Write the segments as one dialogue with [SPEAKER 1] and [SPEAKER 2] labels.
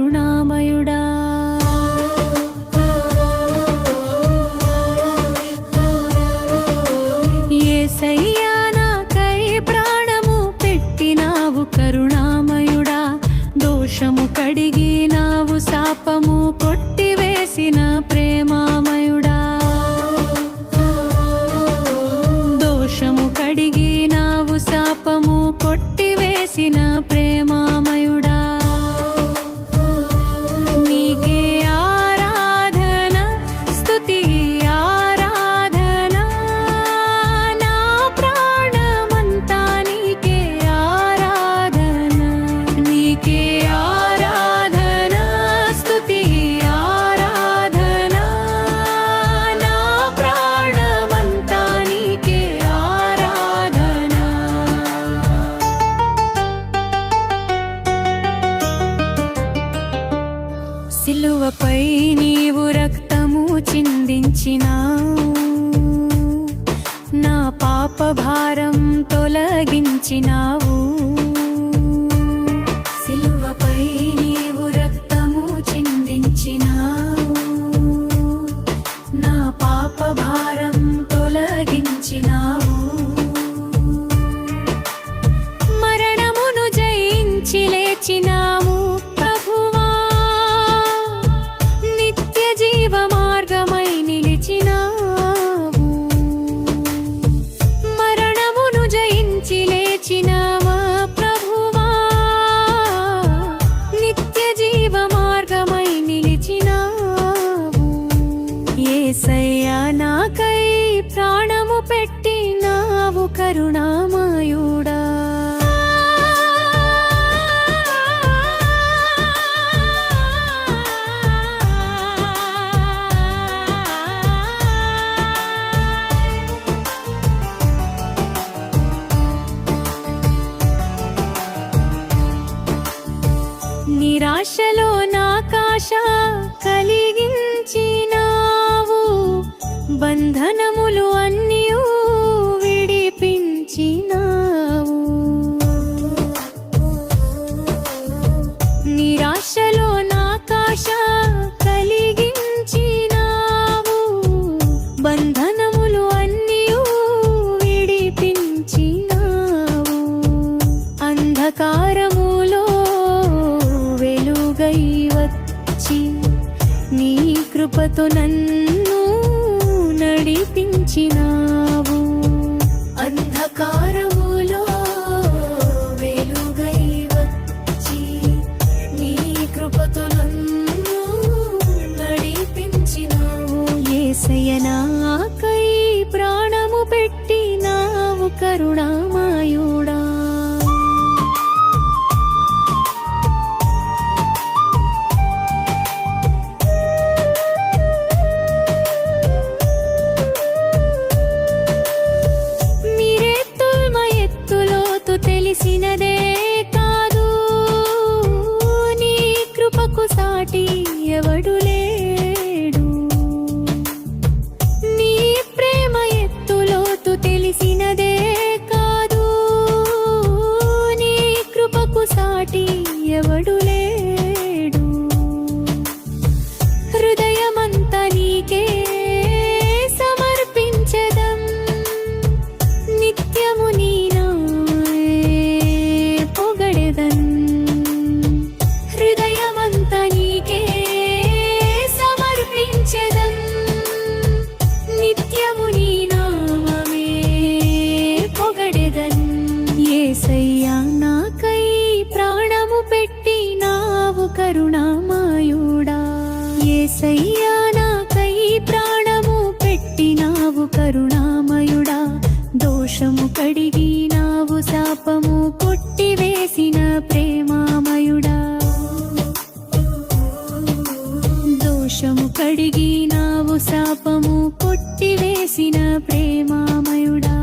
[SPEAKER 1] కరుణామయుడా. యేసయ్యా నాకై ప్రాణము పెట్టినావు కరుణామయుడా. దోషము కడిగినావు శాపము కొట్టివేసిన ప్రేమామయుడా. దోషము కడిగినావు శాపము కొట్టివేసిన ప్రేమామయుడా. నీకే ఆరాధన స్తుతి ఆరాధన, నా ప్రాణమంతా నీకే ఆరాధన. నీకే ఆరాధన స్తుతి ఆరాధన, నా ప్రాణమంతా నీకే ఆరాధన. సిలువపై నీవు రక్తము చిందించినావు, నా పాప భారం తొలగించినావు. సిలువపై నీవు రక్తము చిందించినావు, నా పాప భారం తొలగించినావు. మరణమును జయించి లేచినావు ప్రభువా, నిత్య జీవ మార్గమై నిలిచినావు. మరణమును జయించి లేచినావా ప్రభువా, నిత్య జీవ మార్గమై నిలిచినావు. యేసయ్యా నాకై ప్రాణము పెట్టినావు కరుణామయుడా. నిరాశలో నాకాశ కలిగించినావు, బంధనములు అన్నియు విడిపించినావు. నిరాశలో నాకాశ కలిగించినావు, బంధనములు అన్నియు విడిపించినావు. అంధకారములో వెలుగై వచ్చి నీ కృపతో నన్ను నడిపించినావు. అంధకారములో వెలుగై వచ్చి నీ కృపతో నన్ను నడిపించినావు. యేసయ్య నాకై ప్రాణము పెట్టినావు కరుణామయుడా. తెలిసినదే కాదు, నీ కృపకు సాటి ఎవడు లేడు. నీ ప్రేమ ఎత్తులోతు తెలిసినదే కాదు, నీ కృపకు సాటి ఎవడు లేడు. హృదయమంతా నీకే సమర్పించదం, నిత్యము నీ హృదయమంతా నీకే సమర్పించెదం, నిత్యము నీ నామమే పొగడెదన్. యేసయ్యా నాకై ప్రాణము పెట్టినావు కరుణామయుడా. యేసయ్యా నాకై ప్రాణము పెట్టినావు కరుణామయుడా. దోషము కడిగినావు శాపము కొట్టివేసిన ప్రేమామయుడా. దోషము కడిగినావు శాపము కొట్టివేసిన ప్రేమామయుడా.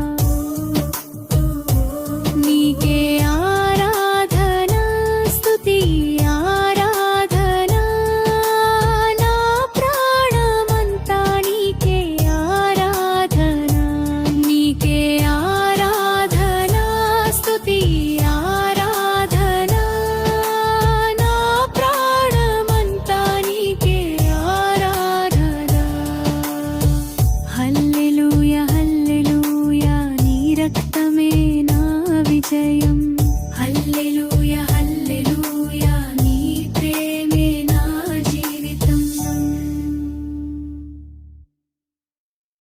[SPEAKER 1] నీకే ఆరాధన స్తుతి ఆరాధన, నా ప్రాణమంతా నీకే ఆరాధన. నీకే ఆరాధన స్తుతి